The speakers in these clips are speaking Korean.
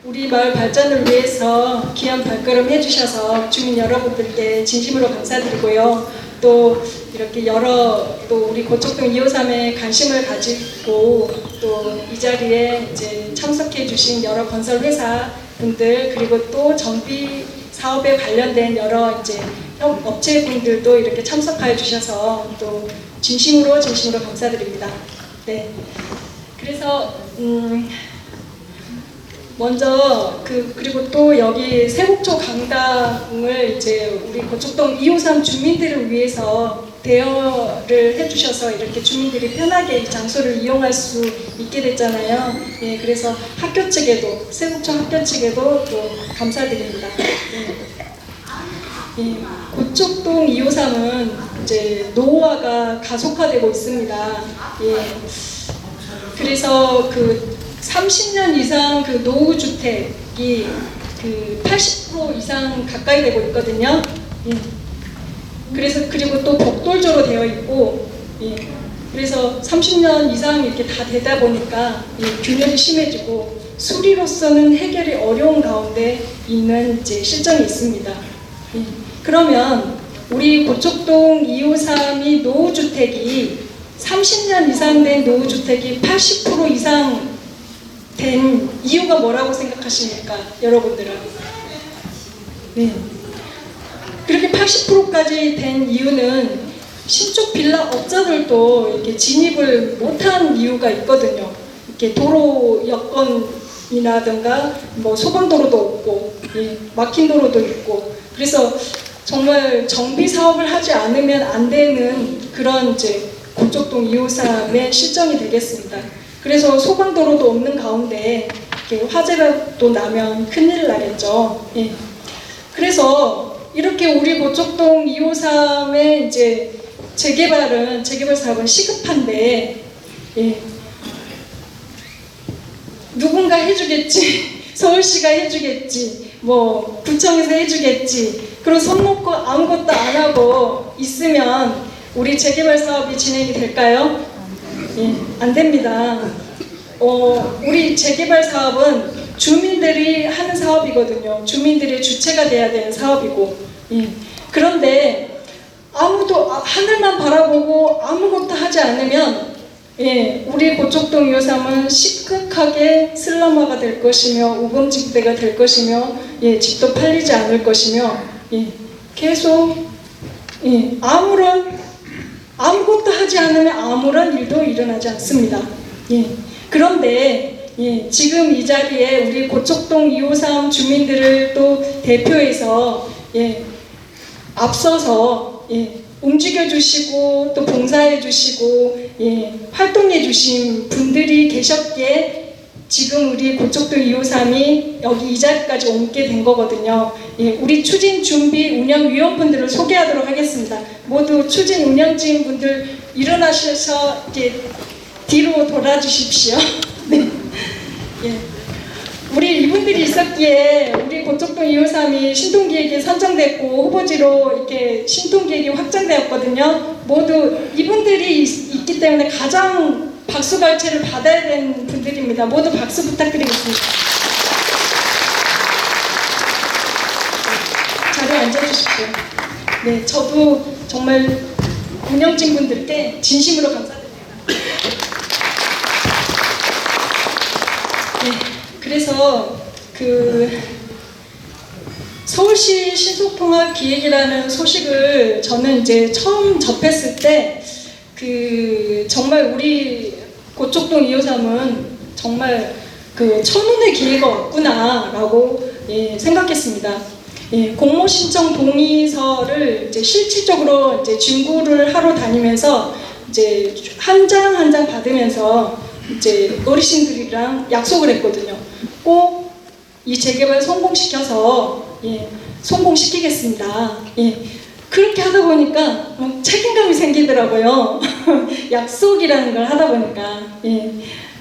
우리 마을 발전을 위해서 귀한 발걸음 해주셔서 주민 여러분들께 진심으로 감사드리고요. 또 이렇게 또 우리 고척동 253에 관심을 가지고 또 이 자리에 이제 참석해 주신 여러 건설 회사 분들, 그리고 또 정비 사업에 관련된 여러 이제 업체분들도 이렇게 참석해 주셔서 또 진심으로 감사드립니다. 네. 그래서 먼저 그리고 또 여기 세곡초 강당을 이제 우리 고척동 253 주민들을 위해서 대여를 해주셔서 이렇게 주민들이 편하게 이 장소를 이용할 수 있게 됐잖아요. 예, 그래서 학교 측에도, 세곡초 학교 측에도 또 감사드립니다. 예. 예, 고척동 253은 이제 노후화가 가속화되고 있습니다. 예. 그래서 30년 이상 노후주택이 80% 이상 가까이 되고 있거든요. 예. 그리고 또 벽돌조로 되어 있고, 예. 그래서 30년 이상 이렇게 다 되다 보니까 균열이 심해지고 수리로서는 해결이 어려운 가운데 있는 이제 실정이 있습니다. 예. 그러면 우리 고척동 253이 노후주택이 30년 이상 된 노후주택이 80% 이상 된 이유가 뭐라고 생각하십니까? 여러분들은. 네. 그렇게 80%까지 된 이유는 신축 빌라 업자들도 이렇게 진입을 못한 이유가 있거든요. 이렇게 도로 여건이라든가 뭐 소방도로도 없고, 예, 막힌 도로도 있고, 그래서 정말 정비 사업을 하지 않으면 안 되는 그런 이제 고척동 253의 실정이 되겠습니다. 그래서 소방도로도 없는 가운데 이렇게 화재라도 나면 큰일 나겠죠. 예. 그래서 이렇게 우리 고척동 253의 이제 재개발 사업은 시급한데, 예. 누군가 해주겠지, 서울시가 해주겠지, 뭐 구청에서 해주겠지, 그리고 손 놓고 아무것도 안 하고 있으면 우리 재개발 사업이 진행이 될까요? 예, 안 됩니다. 우리 재개발 사업은 주민들이 하는 사업이거든요. 주민들의 주체가 돼야 되는 사업이고, 예. 그런데 아무도 하늘만 바라보고 아무것도 하지 않으면, 예, 우리 고척동 253은 시급하게 슬럼화가 될 것이며 우범지대가 될 것이며, 예, 집도 팔리지 않을 것이며, 예, 계속, 예, 아무것도 하지 않으면 아무런 일도 일어나지 않습니다. 예. 그런데 예, 지금 이 자리에 우리 고척동 253 주민들을 또 대표해서, 예, 앞서서, 예, 움직여 주시고 또 봉사해 주시고, 예, 활동해 주신 분들이 계셨기에 지금 우리 고척동 253이 여기 이 자리까지 오게 된 거거든요. 예, 우리 추진 준비 운영위원분들을 소개하도록 하겠습니다. 모두 추진 운영진 분들 일어나셔서 이렇게 뒤로 돌아주십시오. 네. 예. 우리 이분들이 있었기에 우리 고척동 253이 신통기획이 선정됐고 후보지로 이렇게 신통기획이 확정되었거든요. 모두 이분들이 있기 때문에 가장 박수갈채를 받아야 되는 분들입니다. 모두 박수 부탁드리겠습니다. 자리에 앉아주십시오. 네, 저도 정말 운영진 분들께 진심으로 감사드립니다. 네, 그래서 서울시 신속통합기획이라는 소식을 저는 이제 처음 접했을 때 정말 우리 고척동 253은 정말 천운의 기회가 왔구나라고, 예, 생각했습니다. 예, 공모 신청 동의서를 이제 실질적으로 이제 진구를 하러 다니면서 이제 한 장 한 장 받으면서 이제 어르신들이랑 약속을 했거든요. 꼭 이 재개발 성공시켜서, 예, 성공시키겠습니다. 예. 그렇게 하다 보니까 책임감이 생기더라고요. 약속이라는 걸 하다 보니까. 예.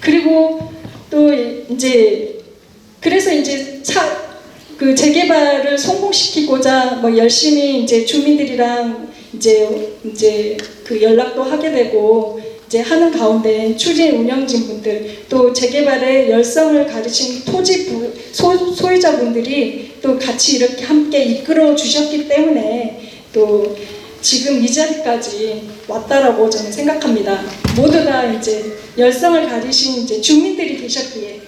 그리고 또 이제 그래서 이제 재개발을 성공시키고자 뭐 열심히 이제 주민들이랑 이제 연락도 하게 되고, 이제 하는 가운데 추진 운영진 분들 또 재개발의 열성을 가르친 소유자분들이 또 같이 이렇게 함께 이끌어 주셨기 때문에 또 지금 이 자리까지 왔다라고 저는 생각합니다. 모두 다 이제 열성을 가지신 이제 주민들이 계셨기에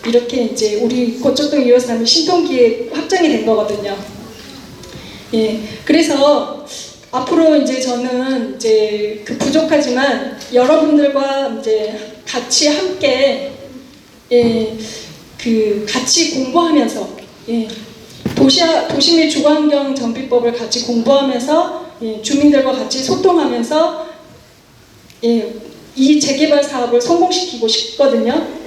이렇게 이제 우리 고척동 253이 신통기에 확정이 된 거거든요. 그래서 앞으로 이제 저는 이제 부족하지만 여러분들과 이제 같이 함께 같이 공부하면서 도시 및 주거환경 정비법을 같이 공부하면서 주민들과 같이 소통하면서 이 재개발 사업을 성공시키고 싶거든요.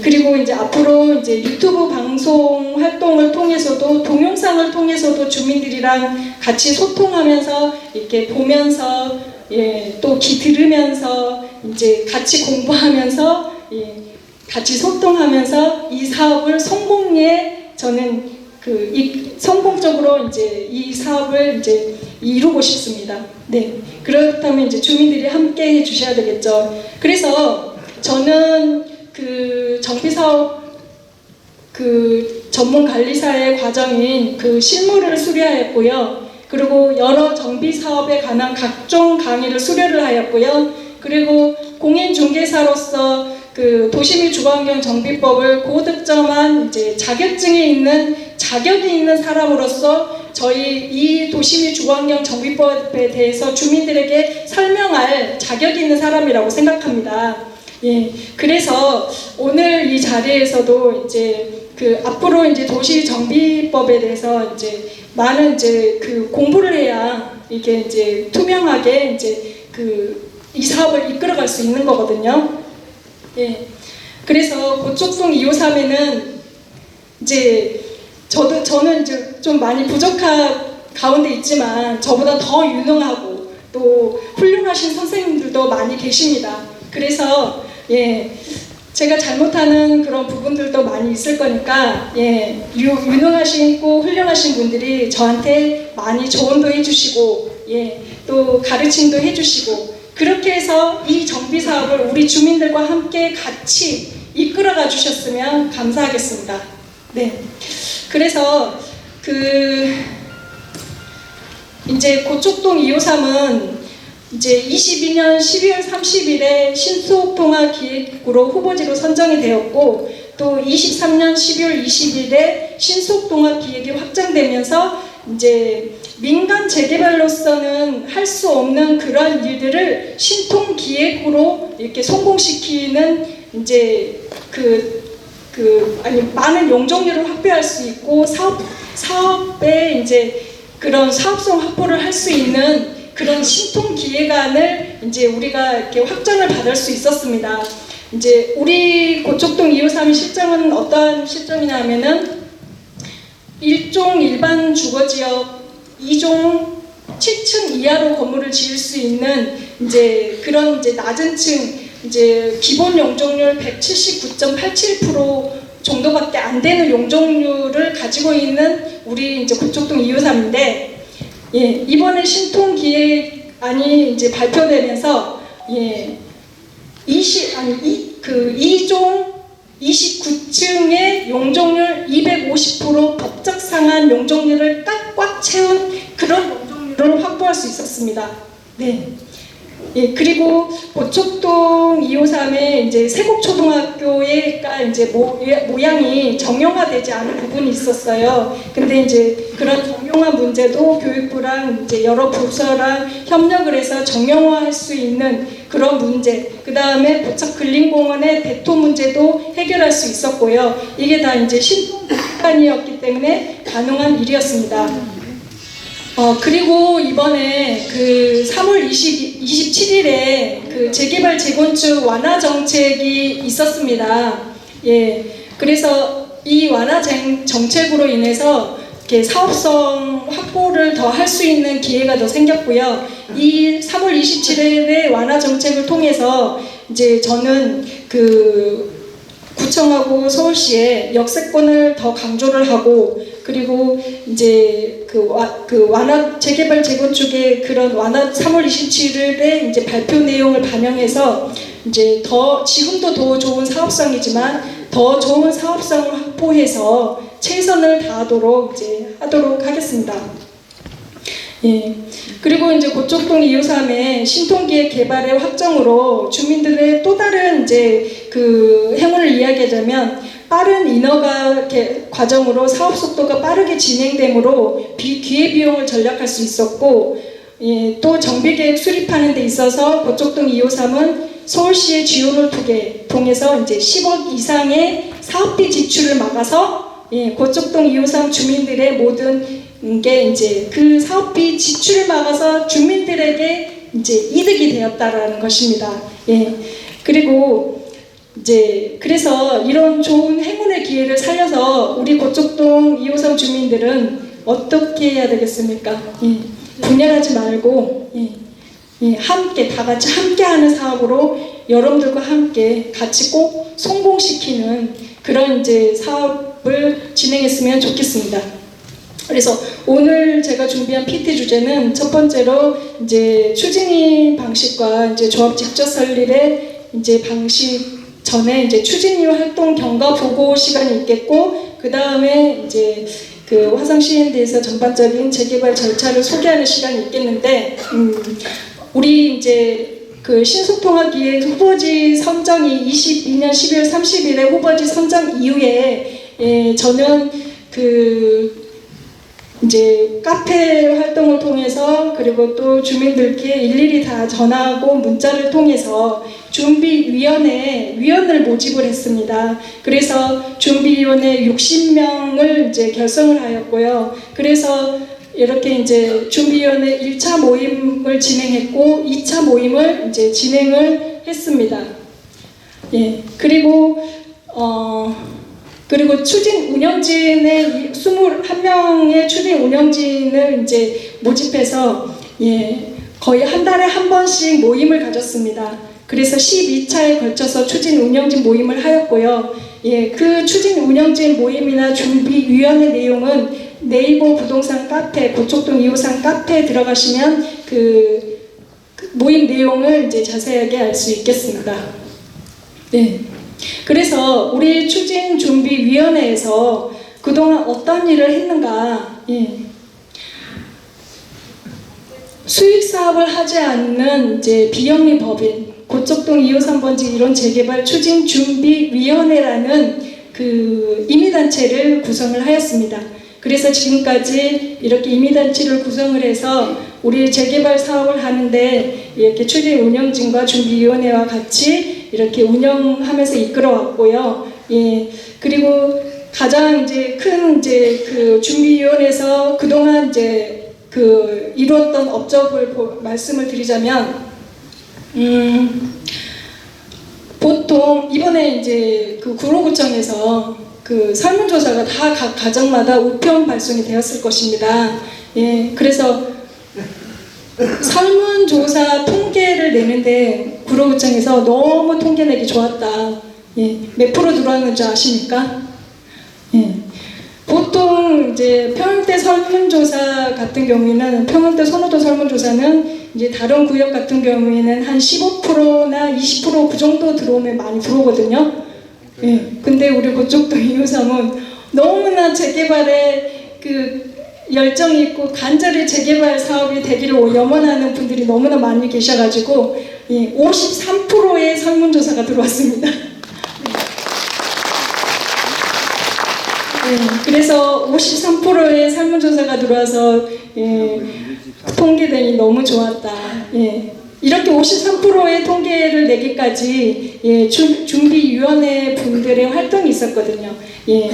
그리고 이제 앞으로 이제 유튜브 방송 활동을 통해서도 동영상을 통해서도 주민들이랑 같이 소통하면서 이렇게 보면서 또 들으면서 이제 같이 공부하면서 같이 소통하면서 이 사업을 성공에 저는 성공적으로 이제 이 사업을 이제 이루고 싶습니다. 그렇다면 이제 주민들이 함께 해주셔야 되겠죠. 그래서 저는 정비사업 전문관리사의 과정인 실무를 수료하였고요. 그리고 여러 정비사업에 관한 각종 강의를 수료를 하였고요. 그리고 공인중개사로서 도시 및 주거환경 정비법을 고득점한 이제 자격이 있는 사람으로서 저희 이 도시 및 주거환경 정비법에 대해서 주민들에게 설명할 자격이 있는 사람이라고 생각합니다. 그래서 오늘 이 자리에서도 이제 앞으로 이제 도시 정비법에 대해서 이제 많은 이제 공부를 해야 이게 이제 투명하게 이제 이 사업을 이끌어갈 수 있는 거거든요. 그래서 고척동 253에는 이제 저는 이제 좀 많이 부족한 가운데 있지만 저보다 더 유능하고 또 훌륭하신 선생님들도 많이 계십니다. 그래서 제가 잘못하는 그런 부분들도 많이 있을 거니까 유능하시고 훌륭하신 분들이 저한테 많이 조언도 해주시고 또 가르침도 해주시고 그렇게 해서 이 정비 사업을 우리 주민들과 함께 같이 이끌어가 주셨으면 감사하겠습니다. 그래서 이제 고척동 253은 이제 22년 12월 30일에 신속동화기획으로 후보지로 선정이 되었고 또 23년 12월 20일에 신속동화기획이 확정되면서 이제 민간 재개발로서는 할 수 없는 그러한 일들을 신통기획으로 이렇게 성공시키는 이제 많은 용적률을 확보할 수 있고 사업에 이제 그런 사업성 확보를 할 수 있는 그런 신통기획안을 이제 우리가 이렇게 확정을 받을 수 있었습니다. 이제 우리 고척동 253의 실정은 어떠한 실정이냐 하면은 1종 일반 주거지역 2종 7층 이하로 건물을 지을 수 있는 이제 그런 이제 낮은 층 이제 기본 용적률 179.87% 정도밖에 안 되는 용적률을 가지고 있는 우리 이제 고척동 253인데 이번에 신통기획안이 이제 발표되면서 2종 29층의 용적률 250% 법적 상한 용적률을 딱 꽉 채운 그런 용적률을 확보할 수 있었습니다. 그리고 고척동 253의 이제 세곡초등학교가 이제 모양이 정형화되지 않은 부분이 있었어요. 근데 이제 그런 정형화 문제도 교육부랑 이제 여러 부서랑 협력을 해서 정형화할 수 있는 그런 문제, 그 다음에 고척 근린공원의 대토 문제도 해결할 수 있었고요. 이게 다 이제 신통기획안이었기 때문에 가능한 일이었습니다. 그리고 이번에 3월 27일에 재개발 재건축 완화 정책이 있었습니다. 그래서 이 완화 정책으로 인해서 이렇게 사업성 확보를 더 할 수 있는 기회가 더 생겼고요. 이 3월 27일의 완화 정책을 통해서 이제 저는 구청하고 서울시에 역세권을 더 강조를 하고 그리고 이제 그 완화 재개발 재건축의 그런 완화 3월 27일에 이제 발표 내용을 반영해서 이제 지금도 더 좋은 사업성이지만 더 좋은 사업성을 확보해서 최선을 다하도록 이제 하도록 하겠습니다. 예. 그리고 이제 고척동 253의 신통기의 개발의 확정으로 주민들의 또 다른 이제 그 행운을 이야기하자면 빠른 인허가 과정으로 사업 속도가 빠르게 진행되므로 기회비용을 절약할 수 있었고, 예, 또 정비계획 수립하는 데 있어서 고척동 253은 서울시의 지원을 통해서 이제 10억 이상의 사업비 지출을 막아서, 예, 고척동 253 주민들의 모든 게 이제 그 사업비 지출을 막아서 주민들에게 이제 이득이 되었다라는 것입니다. 예. 그리고 이제 그래서 이런 좋은 행운의 기회를 살려서 우리 고척동 253 주민들은 어떻게 해야 되겠습니까? 예. 분열하지 말고, 예. 예. 함께 다 같이 함께하는 사업으로 여러분들과 함께 같이 꼭 성공시키는 그런 이제 사업을 진행했으면 좋겠습니다. 그래서 오늘 제가 준비한 PT 주제는 첫 번째로 이제 추진위 방식과 이제 조합 직접 설립의 이제 방식 전에 이제 추진위 활동 경과 보고 시간이 있겠고, 그 다음에 이제 그 화성 C&D에서 전반적인 재개발 절차를 소개하는 시간이 있겠는데, 우리 이제 그 신속통합기획 후보지 선정이 22년 12월 30일에 후보지 선정 이후에, 예, 저는 그 이제 카페 활동을 통해서 그리고 또 주민들께 일일이 다 전화하고 문자를 통해서 위원을 모집을 했습니다. 그래서 준비위원회 60명을 이제 결성을 하였고요. 그래서 이렇게 이제 준비위원회 1차 모임을 진행했고 2차 모임을 이제 진행을 했습니다. 예. 그리고 추진 운영진의 21명의 추진 운영진을 이제 모집해서, 예, 거의 한 달에 한 번씩 모임을 가졌습니다. 그래서 12차에 걸쳐서 추진 운영진 모임을 하였고요. 예, 그 추진 운영진 모임이나 준비위원회 내용은 네이버 부동산 카페, 고척동 253 카페에 들어가시면 그 모임 내용을 이제 자세하게 알 수 있겠습니다. 네. 그래서 우리 추진준비위원회에서 그동안 어떤 일을 했는가, 예. 수익사업을 하지 않는 이제 비영리 법인 고척동 253번지 이론 재개발 추진준비위원회라는 그 임의단체를 구성을 하였습니다. 그래서 지금까지 이렇게 임의단체를 구성을 해서 우리 재개발 사업을 하는데 이렇게 추진 운영진과 준비위원회와 같이 이렇게 운영하면서 이끌어왔고요. 예. 그리고 가장 이제 큰 이제 그 준비위원회에서 그동안 이제 그 이루었던 업적을 말씀을 드리자면, 보통 이번에 이제 그 구로구청에서 그 설문조사가 다 각 가정마다 우편 발송이 되었을 것입니다. 예. 그래서 설문조사 통계를 내는데 구로구청에서 너무 통계 내기 좋았다. 예, 몇 프로 들어왔는지 아십니까? 예. 보통 이제 평형대 설문조사 같은 경우에는 평형대 선호도 설문조사는 이제 다른 구역 같은 경우에는 한 15%나 20% 그 정도 들어오면 많이 들어오거든요. 예. 근데 우리 고척동 253은 너무나 재개발에 그 열정이 있고 간절히 재개발 사업이 되기를 염원하는 분들이 너무나 많이 계셔가지고, 예, 53%의 설문조사가 들어왔습니다. 예, 그래서 53%의 설문조사가 들어와서, 예, 통계되니 너무 좋았다. 예, 이렇게 53%의 통계를 내기까지, 예, 준비위원회 분들의 활동이 있었거든요. 예.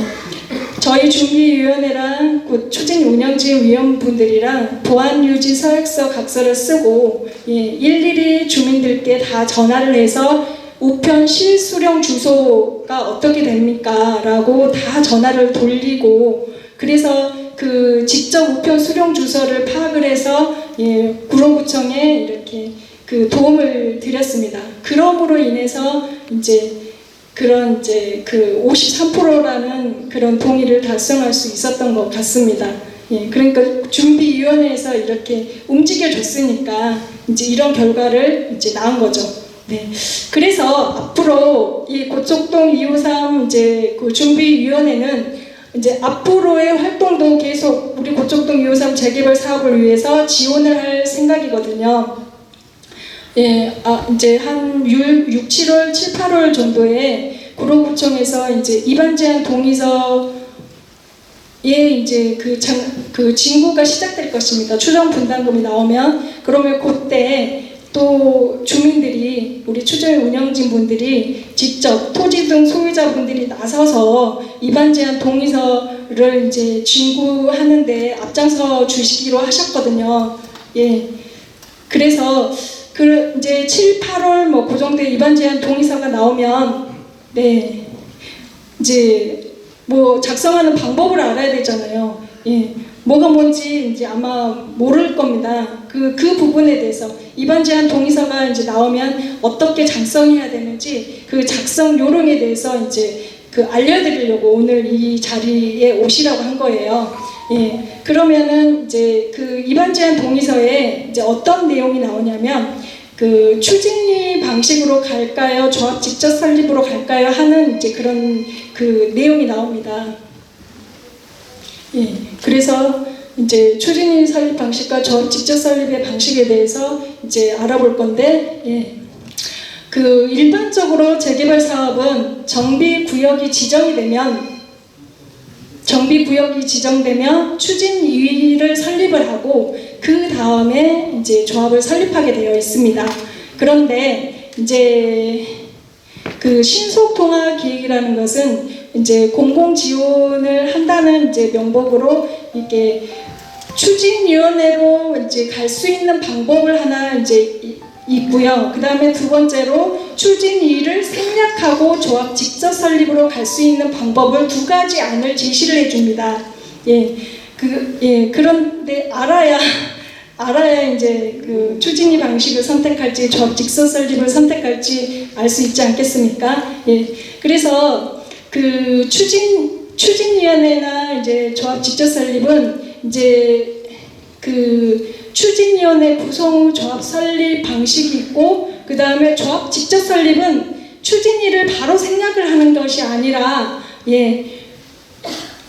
저희 준비위원회랑 추진 운영진 위원분들이랑 보안 유지 서약서 각서를 쓰고, 예, 일일이 주민들께 다 전화를 해서 우편 실수령 주소가 어떻게 됩니까? 라고 다 전화를 돌리고, 그래서 그 직접 우편 수령 주소를 파악을 해서, 예, 구로구청에 이렇게 그 도움을 드렸습니다. 그럼으로 인해서 이제 그런 이제 그 53%라는 그런 동의를 달성할 수 있었던 것 같습니다. 예, 그러니까 준비위원회에서 이렇게 움직여줬으니까 이제 이런 결과를 이제 낳은 거죠. 네. 그래서 앞으로 이 고척동 253 이제 그 준비위원회는 이제 앞으로의 활동도 계속 우리 고척동 253 재개발 사업을 위해서 지원을 할 생각이거든요. 예, 이제 한 6, 7월, 7, 8월 정도에 구로구청에서 이제 입안 제한 동의서에 이제 그 진구가 시작될 것입니다. 추정 분담금이 나오면 그러면 그때 또 주민들이 우리 추정 운영진 분들이 직접 토지 등 소유자분들이 나서서 입안 제한 동의서를 이제 진구하는데 앞장서 주시기로 하셨거든요. 예, 그래서 이제 7, 8월 뭐 그 정도에 입안 제한 동의서가 나오면 네 이제 뭐 작성하는 방법을 알아야 되잖아요. 예, 뭐가 뭔지 이제 아마 모를 겁니다. 그 부분에 대해서 입안 제한 동의서가 이제 나오면 어떻게 작성해야 되는지 그 작성 요령에 대해서 이제 그 알려드리려고 오늘 이 자리에 오시라고 한 거예요. 예, 그러면은 이제 그 입안 제한 동의서에 이제 어떤 내용이 나오냐면 그 추진위 방식으로 갈까요? 조합 직접 설립으로 갈까요? 하는 이제 그런 그 내용이 나옵니다. 예, 그래서 이제 추진위 설립 방식과 조합 직접 설립의 방식에 대해서 이제 알아볼 건데, 예. 그 일반적으로 재개발 사업은 정비구역이 지정되면 추진위를 설립을 하고 그 다음에 이제 조합을 설립하게 되어 있습니다. 그런데 이제 그 신속통합계획이라는 것은 이제 공공 지원을 한다는 이제 명목으로 이렇게 추진위원회로 이제 갈 수 있는 방법을 하나 이제 있고요. 그 다음에 두 번째로 추진위를 생략하고 조합 직접 설립으로 갈 수 있는 방법을 두 가지 안을 제시를 해줍니다. 예, 그런데 알아야 이제 그 추진위 방식을 선택할지 조합 직접 설립을 선택할지 알 수 있지 않겠습니까? 예, 그래서 그 추진위원회나 이제 조합 직접 설립은 이제 그 추진위원회 구성 후 조합 설립 방식이 있고 그 다음에 조합 직접 설립은 추진위를 바로 생략을 하는 것이 아니라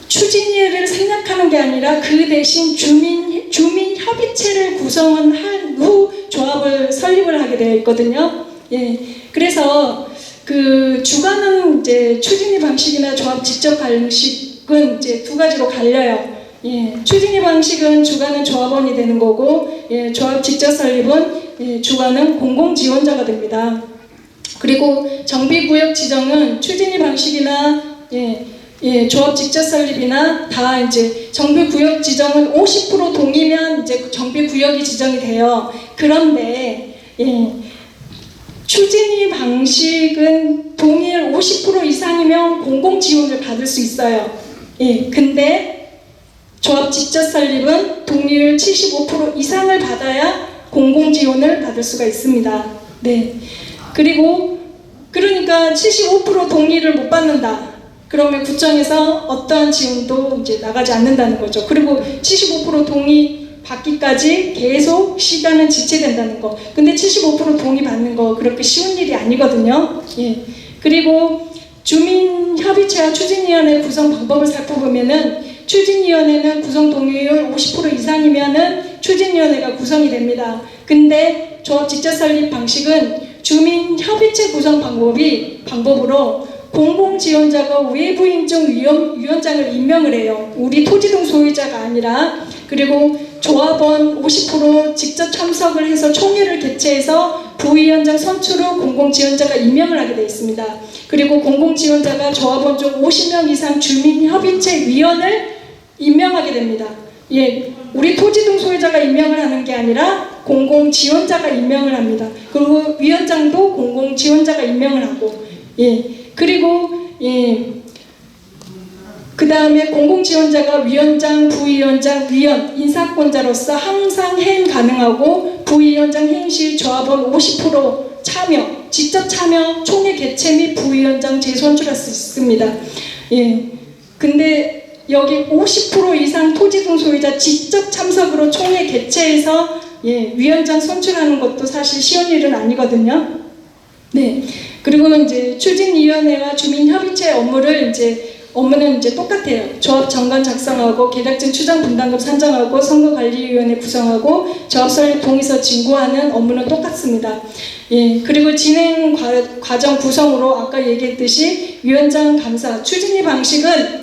추진위를 생략하는 게 아니라 그 대신 주민 협의체를 구성한 후 조합을 설립을 하게 되어 있거든요. 예, 그래서 그 주관은 이제 추진위 방식이나 조합 직접 방식은 이제 두 가지로 갈려요. 예, 추진위 방식은 주관은 조합원이 되는 거고, 예, 조합 직접 설립은 주관은 공공지원자가 됩니다. 그리고 정비구역 지정은 추진위 방식이나 조합 직접 설립이나 다 이제 정비구역 지정은 50% 동의면 이제 정비구역이 지정이 돼요. 그런데 추진위 방식은 동의율 50% 이상이면 공공지원을 받을 수 있어요. 근데 조합 직접 설립은 동의율 75% 이상을 받아야 공공지원을 받을 수가 있습니다. 네. 그러니까 75% 동의를 못 받는다. 그러면 구청에서 어떠한 지원도 이제 나가지 않는다는 거죠. 그리고 75% 동의 받기까지 계속 시간은 지체된다는 거. 근데 75% 동의 받는 거 그렇게 쉬운 일이 아니거든요. 예. 그리고 주민협의체와 추진위원회 구성 방법을 살펴보면은 추진위원회는 구성 동의율 50% 이상이면은 추진위원회가 구성이 됩니다. 근데 조합 직접 설립 방식은 주민협의체 구성 방법으로 공공지원자가 외부 인증 위원장을 임명을 해요. 우리 토지 등 소유자가 아니라. 그리고 조합원 50% 직접 참석을 해서 총회를 개최해서 부위원장 선출 후 공공지원자가 임명을 하게 되어 있습니다. 그리고 공공지원자가 조합원 중 50명 이상 주민협의체 위원을 임명하게 됩니다. 예, 우리 토지 등 소유자가 임명을 하는 게 아니라 공공지원자가 임명을 합니다. 그리고 위원장도 공공지원자가 임명을 하고, 그리고 그 다음에 공공지원자가 위원장, 부위원장, 위원, 인사권자로서 항상 해임 가능하고 부위원장 해임 시 조합원 50% 직접 참여, 총회 개최 및 부위원장 재선출할 수 있습니다. 예. 근데 여기 50% 이상 토지등 소유자 직접 참석으로 총회 개최해서 예, 위원장 선출하는 것도 사실 쉬운 일은 아니거든요. 네. 그리고 이제 추진위원회와 주민협의체 업무는 이제 똑같아요. 조합 정관 작성하고 계략적 추정 분담금 산정하고 선거관리위원회 구성하고 조합 설립 동의서 진구하는 업무는 똑같습니다. 예, 그리고 진행 과정 구성으로 아까 얘기했듯이 위원장 감사, 추진위 방식은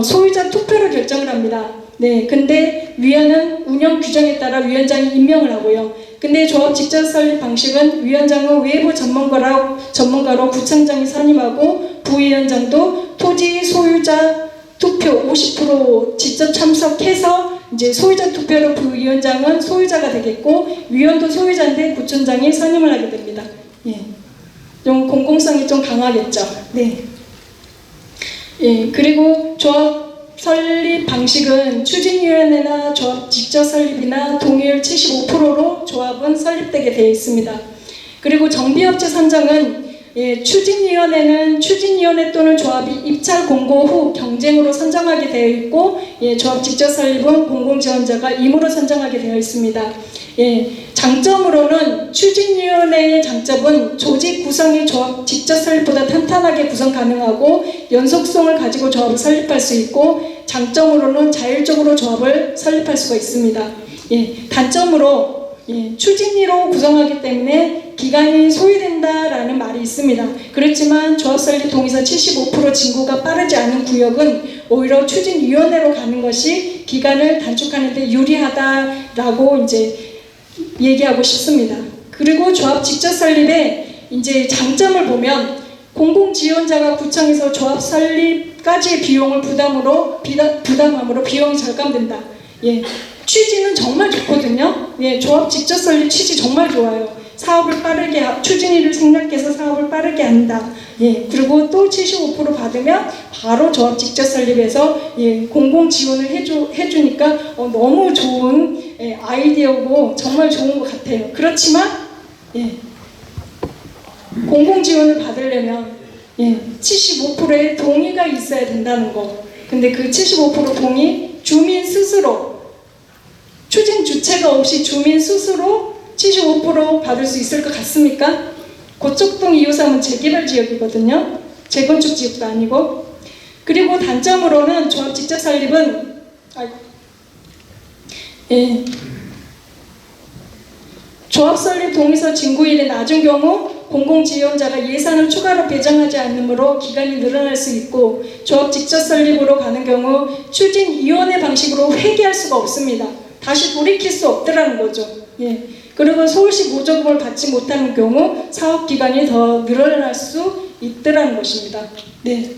소유자 투표로 결정을 합니다. 네, 근데 위원은 운영 규정에 따라 위원장이 임명을 하고요. 근데 조합 직접 설립 방식은 위원장은 외부 전문가로 구청장이 선임하고 부위원장도 토지 소유자 투표 50% 직접 참석해서 이제 소유자 투표로 부위원장은 소유자가 되겠고 위원도 소유자인데 구청장이 선임을 하게 됩니다. 예, 좀 공공성이 좀 강하겠죠. 네. 예, 그리고 조합 설립 방식은 추진위원회나 조합 직접 설립이나 동의율 75%로 조합은 설립되게 되어 있습니다. 그리고 정비업체 선정은 추진위원회는 추진위원회 또는 조합이 입찰 공고 후 경쟁으로 선정하게 되어 있고 조합 직접 설립은 공공지원자가 임으로 선정하게 되어 있습니다. 장점으로는 추진위원회의 장점은 조직 구성이 조합 직접 설립보다 탄탄하게 구성 가능하고 연속성을 가지고 조합을 설립할 수 있고 장점으로는 자율적으로 조합을 설립할 수가 있습니다. 단점으로 추진위로 구성하기 때문에 기간이 소요된다라는 말이 있습니다. 그렇지만 조합 설립 동의서 75% 진구가 빠르지 않은 구역은 오히려 추진위원회로 가는 것이 기간을 단축하는 데 유리하다라고 이제 얘기하고 싶습니다. 그리고 조합 직접 설립의 이제 장점을 보면 공공지원자가 구청에서 조합 설립까지의 비용을 부담함으로 비용이 절감된다. 취지는 정말 좋거든요. 조합 직접 설립 취지 정말 좋아요. 사업을 빠르게 추진위를 생략해서 사업을 빠르게 한다. 그리고 또 75% 받으면 바로 조합 직접 설립해서 공공 지원을 해주니까 너무 좋은 아이디어고 정말 좋은 것 같아요. 그렇지만 공공 지원을 받으려면 75%의 동의가 있어야 된다는 거. 근데 그 75% 동의 주민 스스로 추진 주체가 없이 주민 스스로 75% 받을 수 있을 것 같습니까? 고척동 253은 재개발 지역이거든요. 재건축 지역도 아니고. 그리고 단점으로는 조합 직접 설립은 조합 설립 동의서 진구일이 낮은 경우 공공지원자가 예산을 추가로 배정하지 않으므로 기간이 늘어날 수 있고 조합 직접 설립으로 가는 경우 추진위원회 방식으로 회계할 수가 없습니다. 다시 돌이킬 수 없더라는 거죠. 그리고 서울시 보조금을 받지 못하는 경우 사업 기간이 더 늘어날 수 있더라는 것입니다. 네.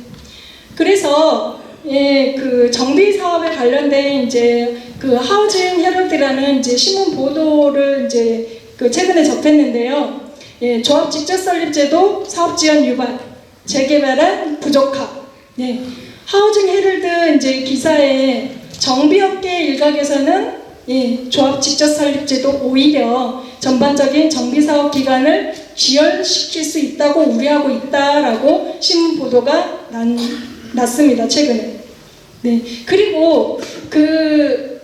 그래서 그 정비 사업에 관련된 이제 그 하우징 헤럴드라는 이제 신문 보도를 이제 그 최근에 접했는데요. 조합 직접 설립제도 사업 지원 유발, 재개발은 부족함. 하우징 헤럴드 이제 기사에 정비업계 일각에서는 조합 직접 설립제도 오히려 전반적인 정비사업 기간을 지연시킬 수 있다고 우려하고 있다라고 신문 보도가 났습니다. 최근에. 그리고 그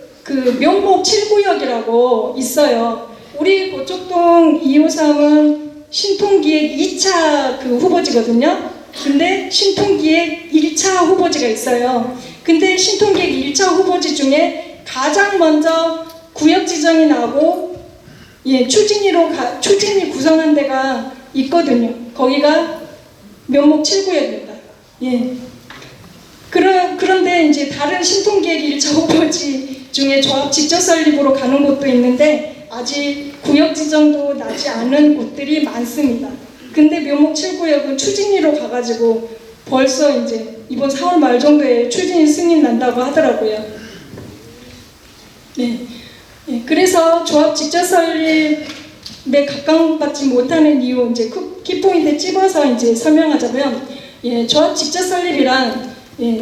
명목 7구역이라고 있어요. 우리 고척동 253은 신통기획 2차 그 후보지거든요. 근데 신통기획 1차 후보지가 있어요. 근데 신통기획 1차 후보지 중에 가장 먼저 구역 지정이 나고 추진위 구성한 데가 있거든요. 거기가 면목 7구역입니다. 그런데 이제 다른 신통기획 1차 후보지 중에 조합 직접 설립으로 가는 곳도 있는데 아직 구역 지정도 나지 않은 곳들이 많습니다. 근데 면목 7구역은 추진위로 가가지고 벌써 이제 이번 4월 말 정도에 추진위 승인 난다고 하더라고요. 그래서 조합 직접 설립에 각광받지 못하는 이유 이제 키포인트 찝어서 이제 설명하자면 조합 직접 설립이란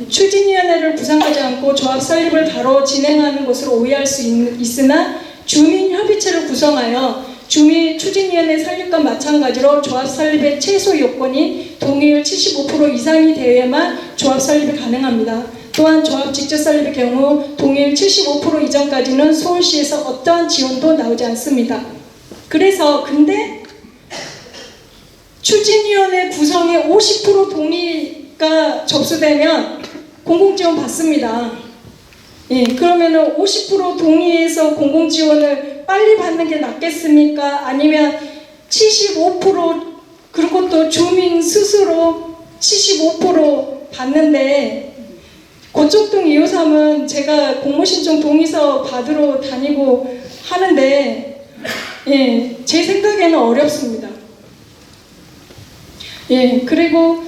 추진위원회를 구성하지 않고 조합 설립을 바로 진행하는 것으로 오해할 수 있으나 주민협의체를 구성하여 추진위원회 설립과 마찬가지로 조합 설립의 최소 요건이 동의율 75% 이상이 되어야만 조합 설립이 가능합니다. 또한 조합 직접 설립의 경우 동의율 75% 이전까지는 서울시에서 어떠한 지원도 나오지 않습니다. 그래서 근데 추진위원회 구성에 50% 동의가 접수되면 공공지원 받습니다. 예, 그러면은 50% 동의해서 공공지원을 빨리 받는 게 낫겠습니까? 아니면 75% 그리고 또 주민 스스로 75% 받는데 고척동 253은 제가 공모신청 동의서 받으러 다니고 하는데 예, 제 생각에는 어렵습니다. 예, 그리고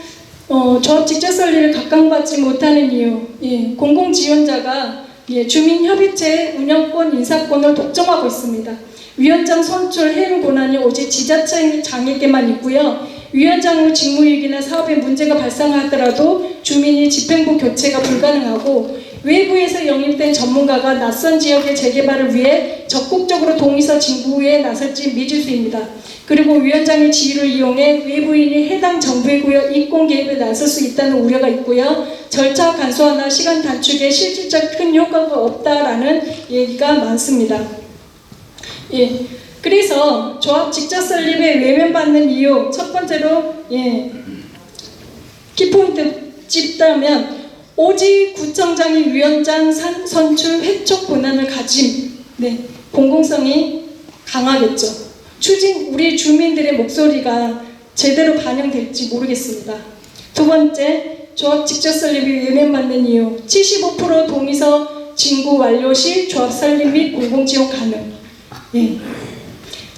조합 직접 설립을 각광받지 못하는 이유, 예, 공공지원자가 주민협의체 운영권, 인사권을 독점하고 있습니다. 위원장 선출, 해임 권한이 오직 지자체장에게만 있고요. 위원장 직무유기나 사업에 문제가 발생하더라도 주민이 집행부 교체가 불가능하고 외부에서 영입된 전문가가 낯선 지역의 재개발을 위해 적극적으로 동의서 진구에 나설지 미지수입니다. 그리고 위원장의 지위를 이용해 외부인이 해당 정부의 구역 이권 개입에 나설 수 있다는 우려가 있고요. 절차 간소화나 시간 단축에 실질적 큰 효과가 없다라는 얘기가 많습니다. 예, 그래서 조합 직접 설립에 외면받는 이유 첫 번째로 키포인트 찝다면 오직 구청장이 위원장 선출 회촉 권한을 가짐, 공공성이 강하겠죠. 우리 주민들의 목소리가 제대로 반영될지 모르겠습니다. 두 번째, 조합 직접 설립이 외면받는 이유 75% 동의서 진구 완료 시 조합 설립 및 공공지원 가능.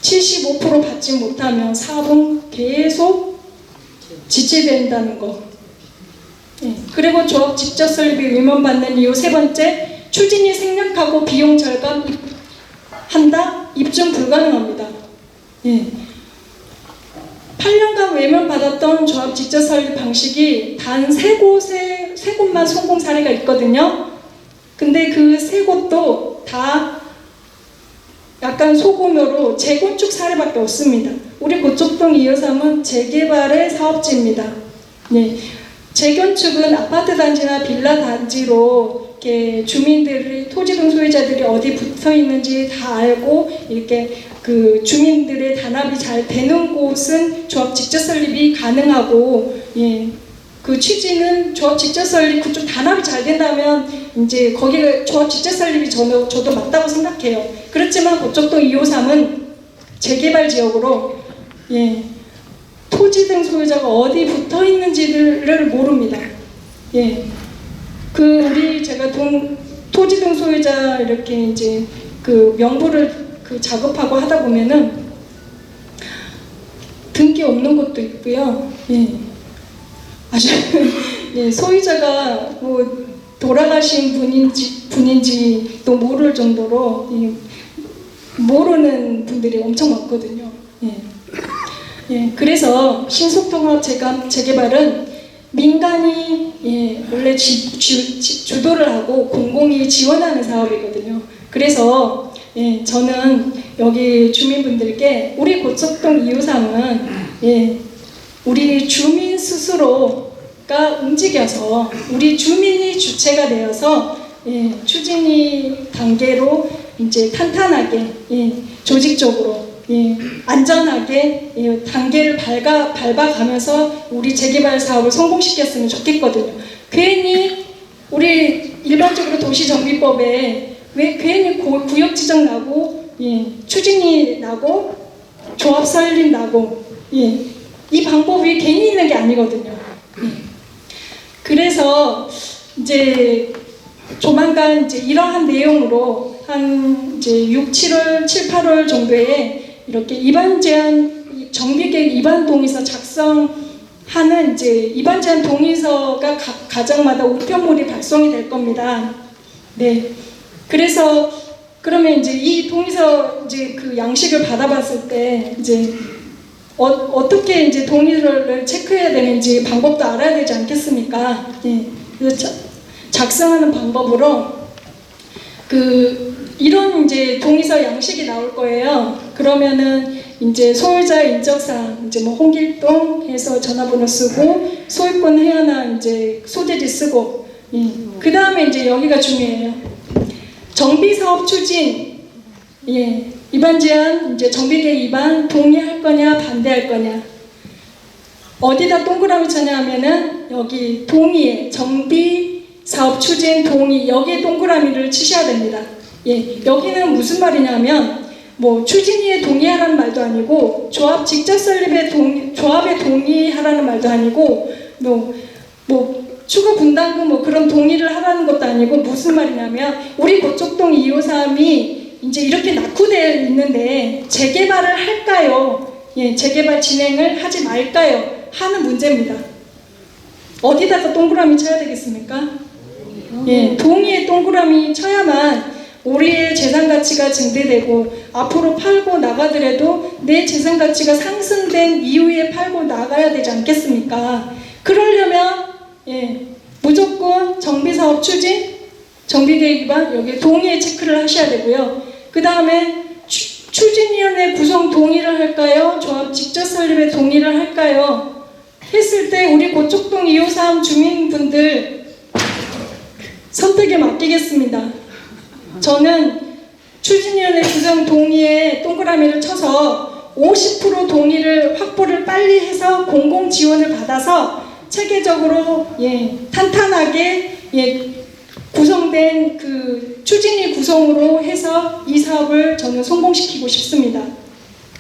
75% 받지 못하면 사업은 계속 지체된다는 거. 그리고 조합 직접 설립이 외면받는 이유 세 번째, 추진이 생략하고 비용 절감한다? 입증 불가능합니다. 8년간 외면받았던 조합 직접 설립 방식이 단 세 곳만 성공 사례가 있거든요. 근데 그 세 곳도 다 약간 소규모로 재건축 사례밖에 없습니다. 우리 고척동 253은 재개발의 사업지입니다. 재건축은 아파트 단지나 빌라 단지로 이렇게 주민들이 토지 등 소유자들이 어디 붙어 있는지 다 알고 이렇게 그 주민들의 단합이 잘 되는 곳은 조합 직접 설립이 가능하고 그 취지는 조합 직접 설립 그쪽 단합이 잘 된다면 이제 거기가 조합 직접 설립이 저도 맞다고 생각해요. 그렇지만 고척동 253은 재개발 지역으로 토지 등 소유자가 어디 붙어 있는지를 모릅니다. 제가 토지 등 소유자 이렇게 이제 그 명부를 작업하고 하다 보면은 등기 없는 것도 있고요. 아주 소유자가 뭐 돌아가신 분인지 또 모를 정도로 모르는 분들이 엄청 많거든요. 그래서 신속통합 재개발은 민간이 원래 주도를 하고 공공이 지원하는 사업이거든요. 그래서 저는 여기 주민분들께 우리 고척동 253은 우리 주민 스스로가 움직여서 우리 주민이 주체가 되어서 추진위 단계로 이제 탄탄하게 조직적으로 안전하게 단계를 밟아가면서 우리 재개발 사업을 성공시켰으면 좋겠거든요. 괜히 우리 일반적으로 도시정비법에 왜 괜히 구역 지정 나고 추진이 나고 조합 설립 나고 이 방법이 괜히 있는 게 아니거든요. 그래서 이제 조만간 이제 이러한 내용으로 한 이제 6, 7월, 7, 8월 정도에 이렇게 입안 제한 정비계획 입안 동의서 작성하는 이제 입안 제한 동의서가 각 가정마다 우편물이 발송이 될 겁니다. 그래서 그러면 이제 이 동의서 이제 그 양식을 받아봤을 때 이제 어떻게 이제 동의를 체크해야 되는지 방법도 알아야 되지 않겠습니까? 그래서 작성하는 방법으로 이런 이제 동의서 양식이 나올 거예요. 그러면은 이제 소유자 인적사항, 이제 뭐 홍길동 해서 전화번호 쓰고 소유권 회원나 이제 소재지 쓰고, 예. 그 다음에 이제 여기가 중요해요. 정비사업 추진, 예. 위반 제한, 이제 정비계획 위반 동의할 거냐 반대할 거냐. 어디다 동그라미 쳐냐 하면은 여기 동의에 정비 사업 추진 동의 여기에 동그라미를 치셔야 됩니다. 예, 여기는 무슨 말이냐면 뭐 추진위에 동의하라는 말도 아니고 조합 직접 설립에 조합에 동의하라는 말도 아니고 뭐 추가 분담금 뭐 그런 동의를 하라는 것도 아니고 무슨 말이냐면 우리 고척동 253이 이제 이렇게 낙후되어 있는데 재개발을 할까요? 예, 재개발 진행을 하지 말까요? 하는 문제입니다. 어디다가 동그라미 쳐야 되겠습니까? 예, 동의에 동그라미 쳐야만 우리의 재산 가치가 증대되고 앞으로 팔고 나가더라도 내 재산 가치가 상승된 이후에 팔고 나가야 되지 않겠습니까? 그러려면 예, 무조건 정비사업 추진, 정비계획 위반 여기 동의에 체크를 하셔야 되고요. 그 다음에 추진위원회 구성 동의를 할까요? 조합 직접 설립에 동의를 할까요? 했을 때 우리 고척동 253 주민분들 선택에 맡기겠습니다. 저는 추진위원회 구성 동의에 동그라미를 쳐서 50% 동의를 확보를 빨리 해서 공공 지원을 받아서 체계적으로 예, 탄탄하게 예, 구성된 그 추진위 구성으로 해서 이 사업을 저는 성공시키고 싶습니다.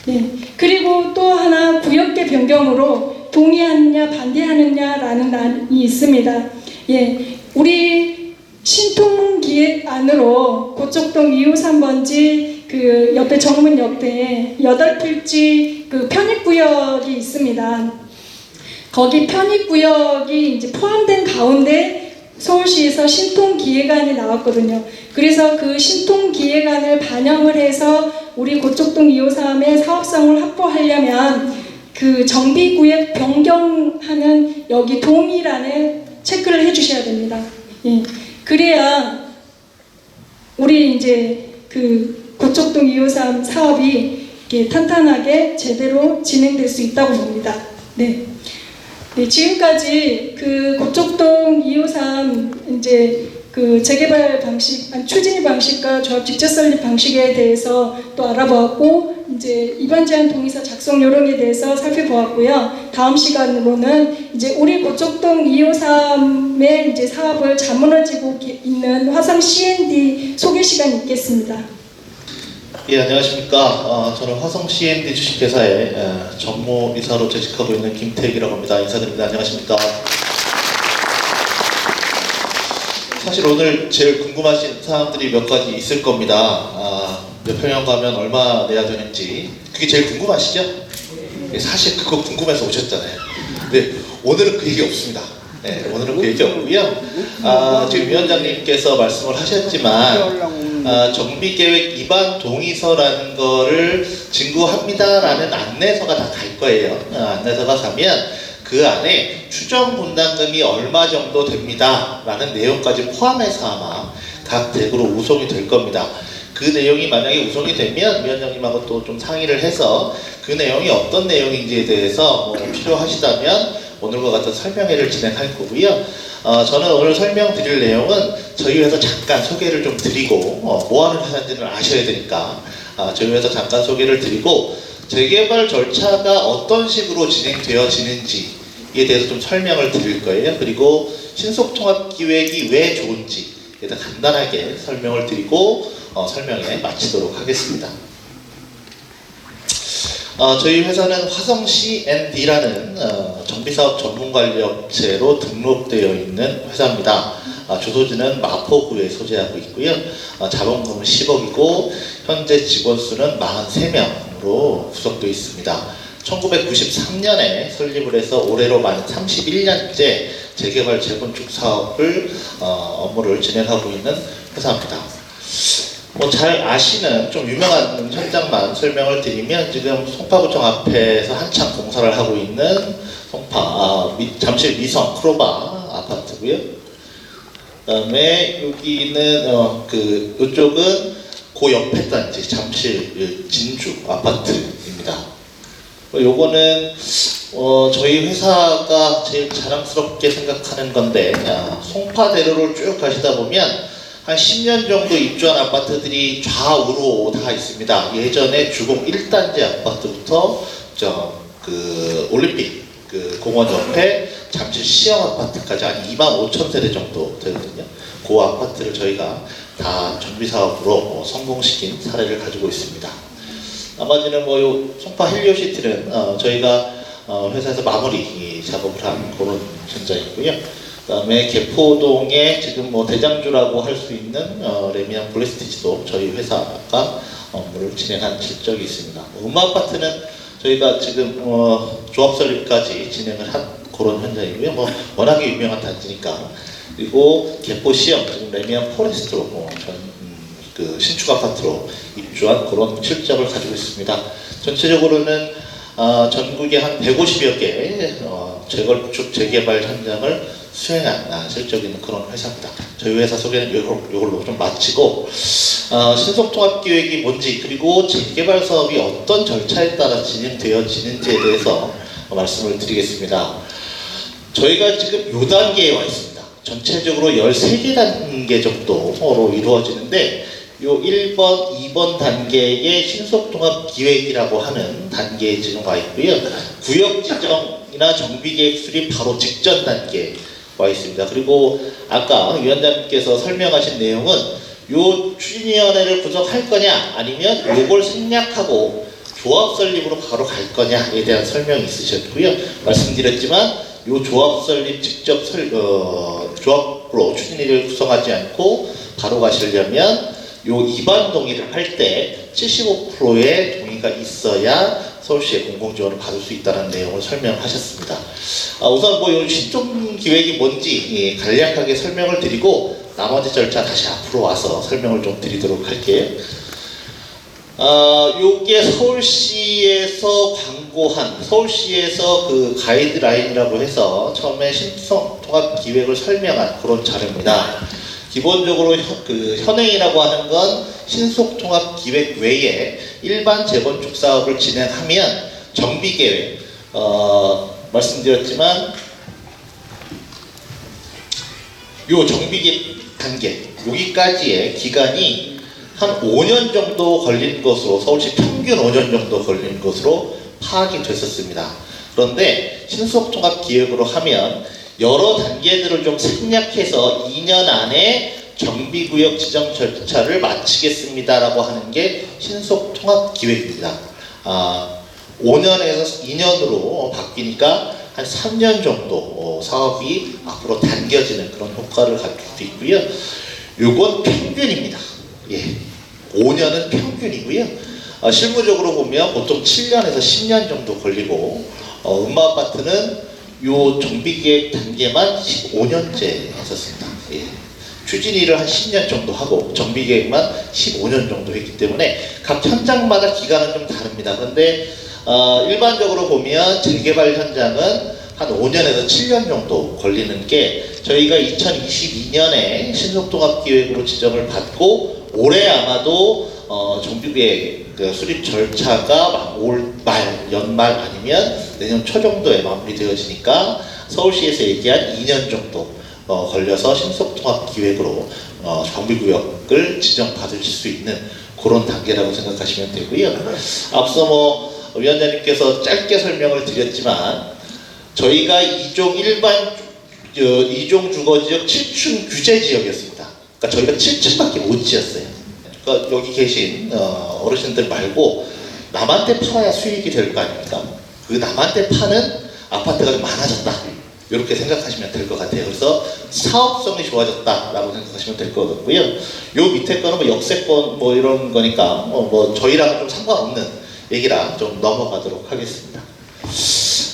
예, 그리고 또 하나 구역계 변경으로 동의하느냐 반대하느냐라는 난이 있습니다. 예, 우리 신통기획안으로 고척동 253번지 그 옆에 정문 옆에 8필지 그 편입구역이 있습니다. 거기 편입구역이 이제 포함된 가운데 서울시에서 신통기획안이 나왔거든요. 그래서 그 신통기획안을 반영을 해서 우리 고척동 253의 사업성을 확보하려면 그 정비구역 변경하는 여기 동의란에 체크를 해주셔야 됩니다. 예. 그래야 우리 이제 그 고척동 253 사업이 이렇게 탄탄하게 제대로 진행될 수 있다고 봅니다. 네. 네, 지금까지 그 고척동 253 이제 그 재개발 방식, 추진위 방식과 조합 직접 설립 방식에 대해서 또 알아보았고 이제 위반 제한 동의서 작성 요령에 대해서 살펴보았고요. 다음 시간으로는 이제 우리 고척동 253의 이제 사업을 자문해지고 있는 화성 C&D 소개 시간이 있겠습니다. 예, 안녕하십니까. 저는 화성 C&D 주식회사의 전무이사로 재직하고 있는 김태익이라고 합니다. 인사드립니다. 안녕하십니까. 사실 오늘 제일 궁금하신 사항들이 몇 가지 있을 겁니다. 몇 평형 가면 얼마 내야 되는지 그게 제일 궁금하시죠? 사실 그거 궁금해서 오셨잖아요. 근데 오늘은 그 얘기 없습니다. 네, 오늘은 그 얘기 없고요. 지금 위원장님께서 말씀을 하셨지만 정비계획 위반 동의서라는 거를 진구합니다라는 안내서가 다 갈 거예요. 안내서가 가면 그 안에 추정 분담금이 얼마 정도 됩니다 라는 내용까지 포함해서 아마 각 댁으로 우송이 될 겁니다. 그 내용이 만약에 우송이 되면 위원장님하고 또 좀 상의를 해서 그 내용이 어떤 내용인지에 대해서 뭐 필요하시다면 오늘과 같은 설명회를 진행할 거고요. 저는 오늘 설명드릴 내용은 저희 회사 잠깐 소개를 좀 드리고 뭐 하는 회사인지는 아셔야 되니까 저희 회사 잠깐 소개를 드리고 재개발 절차가 어떤 식으로 진행되어지는지에 대해서 좀 설명을 드릴 거예요. 그리고 신속통합기획이 왜 좋은지에 대해서 간단하게 설명을 드리고 설명회 마치도록 하겠습니다. 저희 회사는 화성 C&D라는 정비사업 전문관리업체로 등록되어 있는 회사입니다. 주소지는 마포구에 소재하고 있고요. 자본금은 10억이고 현재 직원 수는 43명으로 구성되어 있습니다. 1993년에 설립을 해서 올해로 만 31년째 재개발 재건축 사업을 업무를 진행하고 있는 회사입니다. 뭐 잘 아시는 좀 유명한 현장만 설명을 드리면 지금 송파구청 앞에서 한창 공사를 하고 있는 잠실 미성 크로바 아파트고요. 그다음에 여기는 이쪽은 그 옆에 단지 잠실 진주 아파트입니다. 요거는 저희 회사가 제일 자랑스럽게 생각하는 건데, 송파대로를 쭉 가시다 보면 한 10년 정도 입주한 아파트들이 좌우로 다 있습니다. 예전에 주공 1단지 아파트부터 올림픽 공원 옆에 잠실 시형 아파트까지 한 25,000세대 정도 되거든요. 그 아파트를 저희가 다 정비 사업으로 성공시킨 사례를 가지고 있습니다. 나머지는 요 송파 헬리오시티는 저희가 회사에서 마무리 작업을 한 그런 현장이고요. 그다음에 개포동에 지금 대장주라고 할 수 있는 레미안 블레스티지도 저희 회사가 업무를 진행한 실적이 있습니다. 음아파트는 저희가 지금 조합 설립까지 진행을 한 그런 현장이고요. 워낙에 유명한 단지니까. 그리고 개포 시형 지금 레미안 포레스트로 신축 아파트로 입주한 그런 실적을 가지고 있습니다. 전체적으로는 전국에 한 150여 개 재건축 재개발 현장을 수행한 실적이 있는 그런 회사입니다. 저희 회사 소개는 이걸로 좀 마치고 신속통합기획이 뭔지 그리고 재개발 사업이 어떤 절차에 따라 진행되어지는지에 대해서 말씀을 드리겠습니다. 저희가 지금 요 단계에 와 있습니다. 전체적으로 13개 단계 정도로 이루어지는데 요 1번, 2번 단계의 신속통합기획이라고 하는 단계에 지금 와 있고요. 구역지정이나 정비계획 수립 바로 직전 단계에 와 있습니다. 그리고 아까 위원장님께서 설명하신 내용은 요 추진위원회를 구성할 거냐 아니면 요걸 생략하고 조합 설립으로 바로 갈 거냐에 대한 설명이 있으셨고요. 말씀드렸지만 요 조합 설립 직접 조합으로 추진위를 구성하지 않고 바로 가시려면 요 이반 동의를 할 때 75%의 동의가 있어야 서울시의 공공지원을 받을 수 있다는 내용을 설명하셨습니다. 우선 요 신종 기획이 뭔지 간략하게 설명을 드리고 나머지 절차 다시 앞으로 와서 설명을 좀 드리도록 할게요. 요게 서울시에서 광고한 서울시에서 가이드라인이라고 해서 처음에 신속통합기획을 설명한 그런 자료입니다. 기본적으로 현행이라고 하는 건 신속통합기획 외에 일반 재건축 사업을 진행하면 정비계획 말씀드렸지만 요 정비계획 단계 여기까지의 기간이 한 5년 정도 걸린 것으로 서울시 평균 5년 정도 걸린 것으로 파악이 됐었습니다. 그런데 신속통합기획으로 하면 여러 단계들을 좀 생략해서 2년 안에 정비구역 지정 절차를 마치겠습니다라고 하는 게 신속통합기획입니다. 5년에서 2년으로 바뀌니까 한 3년 정도 사업이 앞으로 당겨지는 그런 효과를 가질 수 있고요. 요건 평균입니다. 5년은 평균이고요. 실무적으로 보면 보통 7년에서 10년 정도 걸리고 음마아파트는 요 정비계획 단계만 15년째 했었습니다. 추진위를 한 10년 정도 하고 정비계획만 15년 정도 했기 때문에 각 현장마다 기간은 좀 다릅니다. 그런데 일반적으로 보면 재개발 현장은 한 5년에서 7년 정도 걸리는 게 저희가 2022년에 신속통합기획으로 지정을 받고 올해 아마도 정비계획 수립 절차가 연말 아니면 내년 초 정도에 마무리되어지니까 서울시에서 얘기한 2년 정도 걸려서 신속통합기획으로 정비구역을 지정받으실 수 있는 그런 단계라고 생각하시면 되고요. 앞서 위원장님께서 짧게 설명을 드렸지만 저희가 2종 주거지역 7층 규제지역이었습니다. 그러니까 저희가 7층밖에 못 지었어요. 그러니까 여기 계신 어르신들 말고 남한테 팔아야 수익이 될 거 아닙니까? 그 남한테 파는 아파트가 좀 많아졌다 이렇게 생각하시면 될 것 같아요. 그래서 사업성이 좋아졌다라고 생각하시면 될 것 같고요. 요 밑에 거는 역세권 이런 거니까 저희랑은 좀 상관없는 얘기라 좀 넘어가도록 하겠습니다.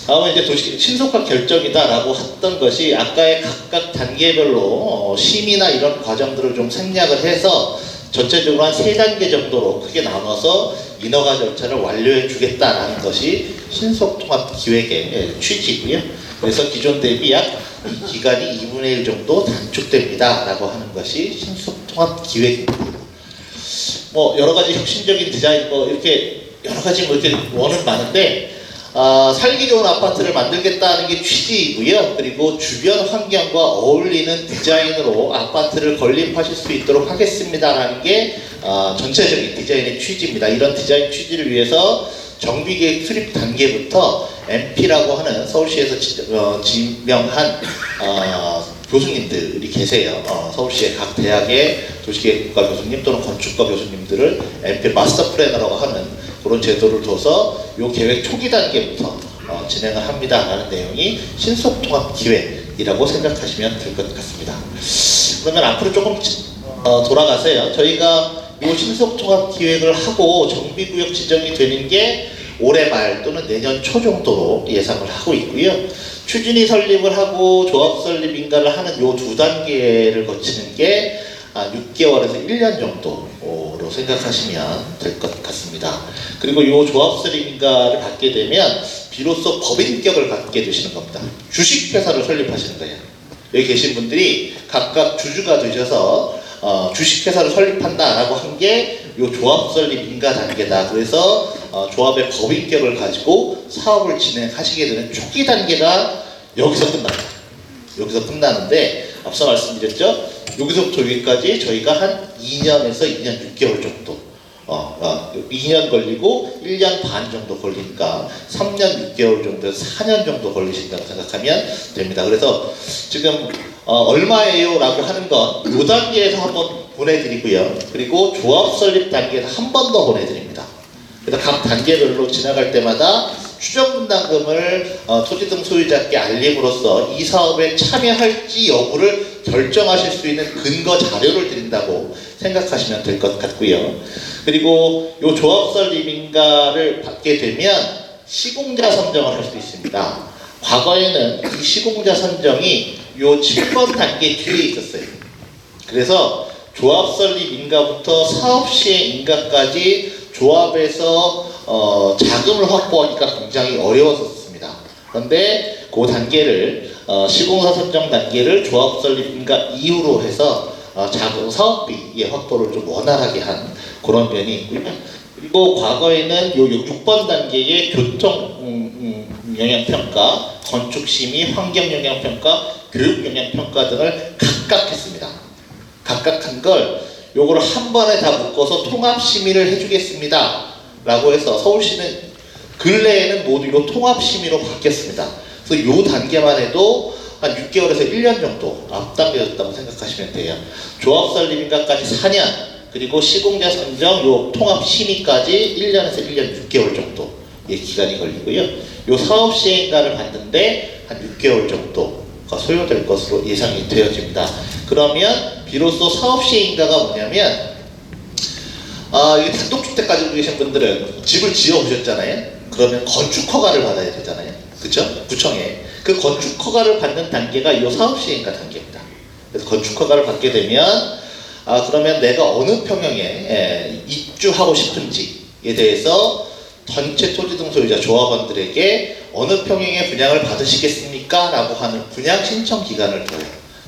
다음은 이제 도시 신속화 결정이다라고 했던 것이 아까의 각각 단계별로 심의나 이런 과정들을 좀 생략을 해서 전체적으로 한 3단계 정도로 크게 나눠서 인허가 절차를 완료해 주겠다라는 것이 신속통합기획의 취지고요. 그래서 기존 대비 약 이 기간이 2분의 1 정도 단축됩니다 라고 하는 것이 신속통합기획입니다. 여러 가지 혁신적인 디자인 이렇게 여러 가지 이렇게 원은 많은데 살기 좋은 아파트를 만들겠다는 게 취지이고요. 그리고 주변 환경과 어울리는 디자인으로 아파트를 건립하실 수 있도록 하겠습니다라는 게 전체적인 디자인의 취지입니다. 이런 디자인 취지를 위해서 정비계획 수립 단계부터 MP라고 하는 서울시에서 지명한 교수님들이 계세요. 서울시의 각 대학의 도시계획과 교수님 또는 건축과 교수님들을 MP 마스터 플래너라고 하는 그런 제도를 둬서 이 계획 초기 단계부터 진행을 합니다라는 내용이 신속통합기획이라고 생각하시면 될 것 같습니다. 그러면 앞으로 조금 돌아가세요. 저희가 이 신속통합기획을 하고 정비구역 지정이 되는 게 올해 말 또는 내년 초 정도로 예상을 하고 있고요. 추진위 설립을 하고 조합 설립 인가를 하는 이 두 단계를 거치는 게 6개월에서 1년 정도로 생각하시면 될 것 같습니다. 그리고 이 조합 설립 인가를 받게 되면 비로소 법인격을 갖게 되시는 겁니다. 주식회사를 설립하시는 거예요. 여기 계신 분들이 각각 주주가 되셔서 주식회사를 설립한다라고 한 게 이 조합 설립 인가 단계다. 그래서 조합의 법인격을 가지고 사업을 진행하시게 되는 초기 단계가 여기서 끝납니다. 여기서 끝나는데 앞서 말씀드렸죠? 여기서부터 여기까지 저희가 한 2년에서 2년 6개월 정도 2년 걸리고 1년 반 정도 걸리니까 3년 6개월 정도에서 4년 정도 걸리신다고 생각하면 됩니다. 그래서 지금 얼마예요? 라고 하는 건 이 단계에서 한번 보내드리고요. 그리고 조합 설립 단계에서 한 번 더 보내드립니다. 그래서 각 단계별로 지나갈 때마다 추정분담금을 토지 등 소유자께 알림으로써 이 사업에 참여할지 여부를 결정하실 수 있는 근거 자료를 드린다고 생각하시면 될 것 같고요. 그리고 이 조합 설립 인가를 받게 되면 시공자 선정을 할 수 있습니다. 과거에는 이 시공자 선정이 이 7번 단계 뒤에 있었어요. 그래서 조합 설립 인가부터 사업 시행 인가까지 조합에서 자금을 확보하기가 굉장히 어려웠었습니다. 그런데 그 단계를 시공사 선정 단계를 조합 설립 인가 이후로 해서 자금 사업비의 확보를 좀 원활하게 한 그런 면이 있고요. 그리고 과거에는 요 6번 단계의 교통 영향평가, 건축 심의, 환경 영향평가, 교육 영향평가 등을 각각 했습니다. 각각 한 걸 요거를 한 번에 다 묶어서 통합 심의를 해주겠습니다 라고 해서 서울시는 근래에는 모두 요 통합 심의로 바뀌었습니다. 그래서 요 단계만 해도 한 6개월에서 1년 정도 앞당겨졌다고 생각하시면 돼요. 조합 설립 인가까지 4년, 그리고 시공자 선정 요 통합 심의까지 1년에서 1년 6개월 정도 기간이 걸리고요. 요 사업 시행가를 받는데 한 6개월 정도가 소요될 것으로 예상이 되어집니다. 그러면 비로소 사업 시행가가 뭐냐면 이 단독주택 가지고 계신 분들은 집을 지어 보셨잖아요. 그러면 건축 허가를 받아야 되잖아요. 그렇죠? 구청에 그 건축 허가를 받는 단계가 이 사업 시행가 단계입니다. 그래서 건축 허가를 받게 되면 그러면 내가 어느 평형에 입주하고 싶은지에 대해서 전체 토지 등 소유자 조합원들에게 어느 평형의 분양을 받으시겠습니까? 라고 하는 분양 신청 기간을 둬요.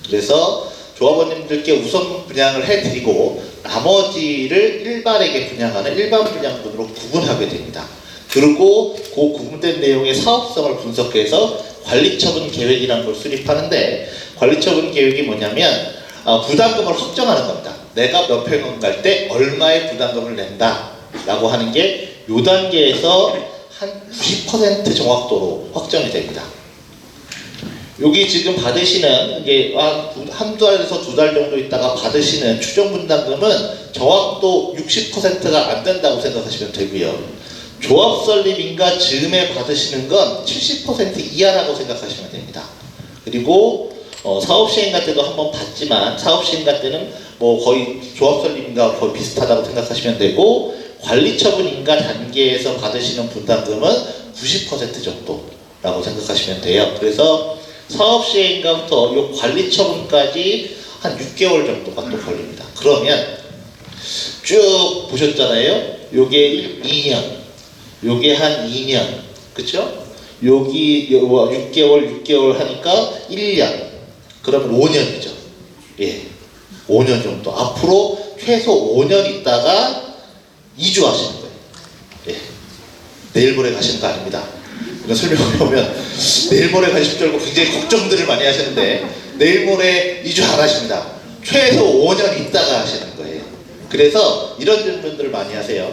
그래서 조합원님들께 우선 분양을 해드리고 나머지를 일반에게 분양하는 일반 분양분으로 구분하게 됩니다. 그리고 그 구분된 내용의 사업성을 분석해서 관리처분 계획이라는 걸 수립하는데, 관리처분 계획이 뭐냐면 부담금을 확정하는 겁니다. 내가 몇 평형 갈 때 얼마의 부담금을 낸다 라고 하는 게 이 단계에서 한 90% 정확도로 확정이 됩니다. 여기 지금 받으시는 이게 한 달에서 2달 정도 있다가 받으시는 추정 분담금은 정확도 60%가 안 된다고 생각하시면 되고요. 조합 설립 인가 즈음에 받으시는 건 70% 이하라고 생각하시면 됩니다. 그리고 사업 시행가 때도 한번 받지만 사업 시행가 때는 뭐 거의 조합 설립 인가 거의 비슷하다고 생각하시면 되고, 관리처분 인가 단계에서 받으시는 분담금은 90% 정도라고 생각하시면 돼요. 그래서 사업 시행가부터 이 관리처분까지 한 6개월 정도가 또 걸립니다. 그러면 쭉 보셨잖아요. 요게 2년, 요게 한 2년, 그쵸? 여기 6개월 하니까 1년, 그러면 5년이죠. 예, 5년 정도. 앞으로 최소 5년 있다가 이주하시는 거예요. 예, 내일 모레 가시는 거 아닙니다. 이런 설명을 보면 내일 모레 가실 줄 알고 굉장히 걱정들을 많이 하시는데 내일 모레 이주 안 하십니다. 최소 5년 있다가 하시는 거예요. 그래서 이런 질문들을 많이 하세요.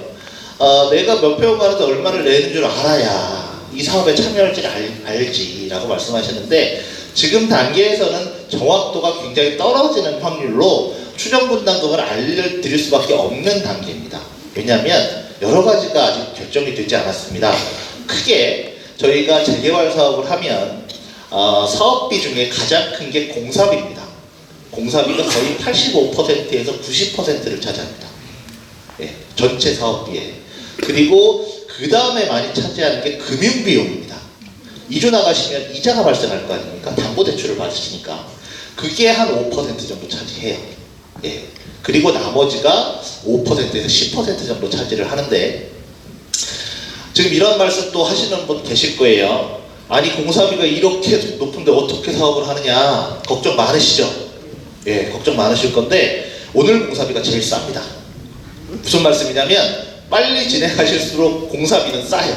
내가 몇 평 가는데 얼마를 내는 줄 알아야 이 사업에 참여할지를 알지라고 말씀하셨는데 지금 단계에서는 정확도가 굉장히 떨어지는 확률로 추정분담금을 알려드릴 수밖에 없는 단계입니다. 왜냐하면 여러 가지가 아직 결정이 되지 않았습니다. 크게 저희가 재개발 사업을 하면 사업비 중에 가장 큰 게 공사비입니다. 공사비가 거의 85%에서 90%를 차지합니다. 예, 전체 사업비에. 그리고 그 다음에 많이 차지하는 게 금융비용입니다. 이주 나가시면 이자가 발생할 거 아닙니까? 담보대출을 받으시니까. 그게 한 5% 정도 차지해요. 예. 그리고 나머지가 5%에서 10% 정도 차지를 하는데 지금 이런 말씀 또 하시는 분 계실 거예요. 아니 공사비가 이렇게 높은데 어떻게 사업을 하느냐 걱정 많으시죠? 예, 걱정 많으실 건데 오늘 공사비가 제일 쌉니다. 무슨 말씀이냐면 빨리 진행하실수록 공사비는 싸요.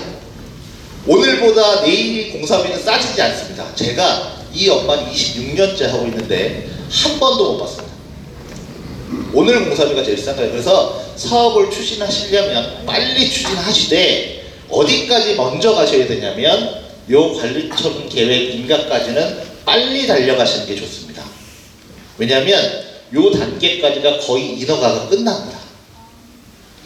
오늘보다 내일이 공사비는 싸지지 않습니다. 제가 이 업만 26년째 하고 있는데 한 번도 못 봤습니다. 오늘 공사비가 제일 싼 거예요. 그래서 사업을 추진하시려면 빨리 추진하시되 어디까지 먼저 가셔야 되냐면 요 관리처분 계획 인가까지는 빨리 달려가시는 게 좋습니다. 왜냐하면 요 단계까지가 거의 인허가가 끝납니다.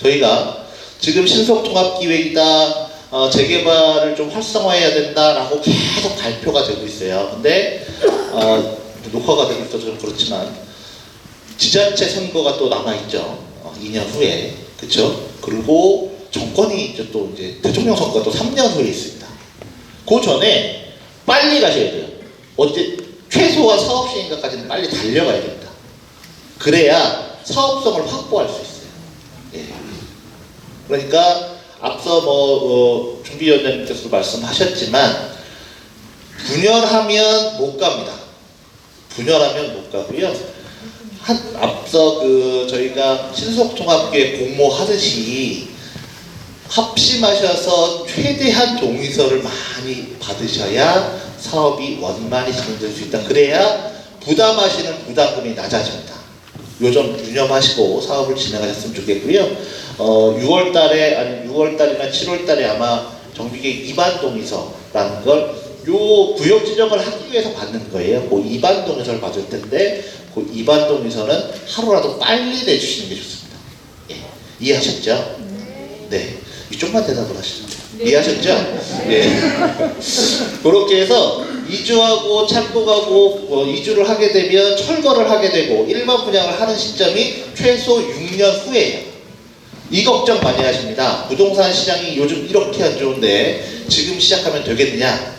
저희가 지금 신속통합기획이다, 재개발을 좀 활성화해야 된다라고 계속 발표가 되고 있어요. 근데 녹화가 되고 있어서 좀 그렇지만 지자체 선거가 또 남아있죠. 2년 후에. 그쵸? 그리고 정권이 이제 또 이제 대통령 선거가 또 3년 후에 있습니다. 그 전에 빨리 가셔야 돼요. 최소한 사업시행가까지는 빨리 달려가야 됩니다. 그래야 사업성을 확보할 수 있어요. 예. 그러니까 앞서 준비위원장님께서도 말씀하셨지만 분열하면 못 갑니다. 분열하면 못 가고요. 앞서 저희가 신속통합계획 공모하듯이 합심하셔서 최대한 동의서를 많이 받으셔야 사업이 원만히 진행될 수 있다. 그래야 부담하시는 부담금이 낮아집니다. 요점 유념하시고 사업을 진행하셨으면 좋겠고요. 6월달에 아니 6월달이나 7월달에 아마 정비계획 입안 동의서라는 걸 요 구역 지정을 하기 위해서 받는 거예요. 그 입안 동의서를 받을 텐데 그 입안 동의서는 하루라도 빨리 내주시는 게 좋습니다. 예. 이해하셨죠? 네. 좀만 대답을 하시죠. 네. 이해하셨죠? 네. 그렇게 해서 이주하고 착공하고 이주를 하게 되면 철거를 하게 되고 일반 분양을 하는 시점이 최소 6년 후예요. 이 걱정 많이 하십니다. 부동산 시장이 요즘 이렇게 안 좋은데 지금 시작하면 되겠느냐?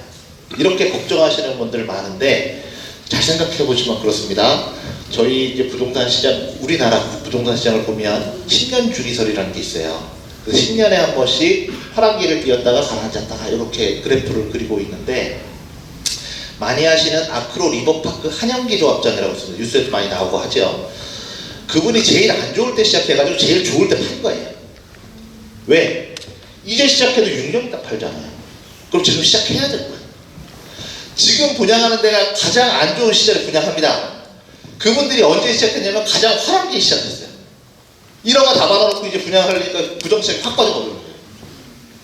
이렇게 걱정하시는 분들 많은데 잘 생각해 보시면 그렇습니다. 저희 이제 부동산 시장, 우리나라 부동산 시장을 보면 10년 주기설이라는 게 있어요. 10년에 한 번씩 하락기를 띄었다가 가라앉았다가 이렇게 그래프를 그리고 있는데 많이 아시는 아크로 리버파크 한영기 조합장이라고 있습니다. 뉴스에도 많이 나오고 하죠. 그분이 제일 안 좋을 때 시작해가지고 제일 좋을 때 팔 거예요. 왜? 이제 시작해도 6년 있다 팔잖아요. 그럼 지금 시작해야 될 거예요. 지금 분양하는 데가 가장 안 좋은 시절에 분양합니다. 그분들이 언제 시작했냐면 가장 화랑기에 시작했어요. 1억원 다 받아놓고 이제 분양하려니까 부정책이 확 빠져버리는 거예요.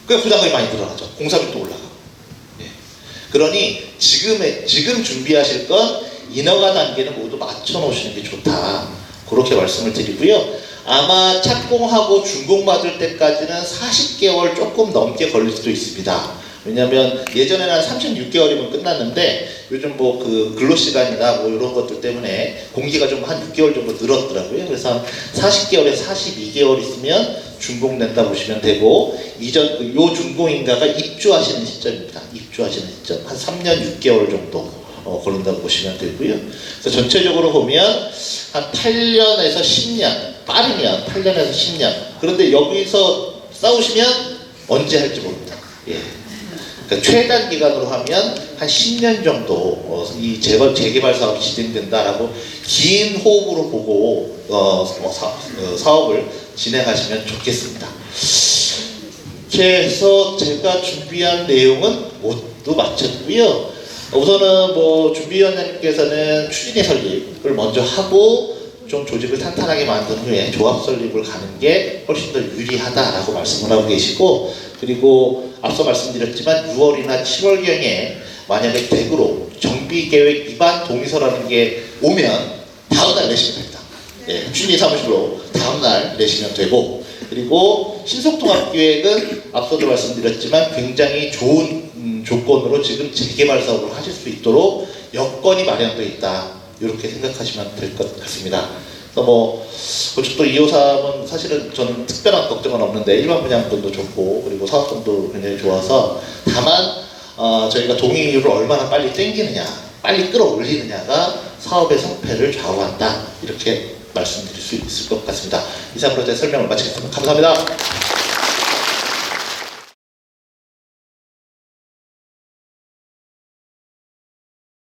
그래서 부담금이 많이 늘어나죠. 공사비도 올라가고. 예. 그러니 지금 준비하실 건 인허가 단계는 모두 맞춰놓으시는 게 좋다. 그렇게 말씀을 드리고요. 아마 착공하고 준공받을 때까지는 40개월 조금 넘게 걸릴 수도 있습니다. 왜냐면 예전에는 한 36개월이면 끝났는데 요즘 근로시간이나 이런 것들 때문에 공기가 좀 한 6개월 정도 늘었더라고요. 그래서 한 40개월에서 42개월 있으면 준공된다 보시면 되고 요 준공인가가 입주하시는 시점입니다. 입주하시는 시점 한 3년 6개월 정도 걸린다고 보시면 되고요. 그래서 전체적으로 보면 한 8년에서 10년, 빠르면 8년에서 10년. 그런데 여기서 싸우시면 언제 할지 모릅니다. 예. 그러니까 최단 기간으로 하면 한 10년 정도 이 재개발 사업이 진행된다라고 긴 호흡으로 보고 사업을 진행하시면 좋겠습니다. 그래서 제가 준비한 내용은 모두 마쳤고요. 우선은 뭐 준비위원장님께서는 추진위 설립을 먼저 하고 좀 조직을 탄탄하게 만든 후에 조합 설립을 가는 게 훨씬 더 유리하다라고 말씀을 하고 계시고, 그리고 앞서 말씀드렸지만 6월이나 7월경에 만약에 댁으로 정비계획 위반 동의서라는 게 오면 다음날 내시면 됩니다. 예, 추진위 사무실로 다음날 내시면 되고, 그리고 신속통합기획은 앞서도 말씀드렸지만 굉장히 좋은 조건으로 지금 재개발 사업을 하실 수 있도록 여건이 마련되어 있다, 이렇게 생각하시면 될 것 같습니다. 그래서 뭐 고척도 253은 사실은 저는 특별한 걱정은 없는데 일반 분양권도 좋고 그리고 사업권도 굉장히 좋아서, 다만 저희가 동의율을 얼마나 빨리 땡기느냐, 빨리 끌어올리느냐가 사업의 성패를 좌우한다, 이렇게 말씀드릴 수 있을 것 같습니다. 이상으로 제 설명을 마치겠습니다. 감사합니다.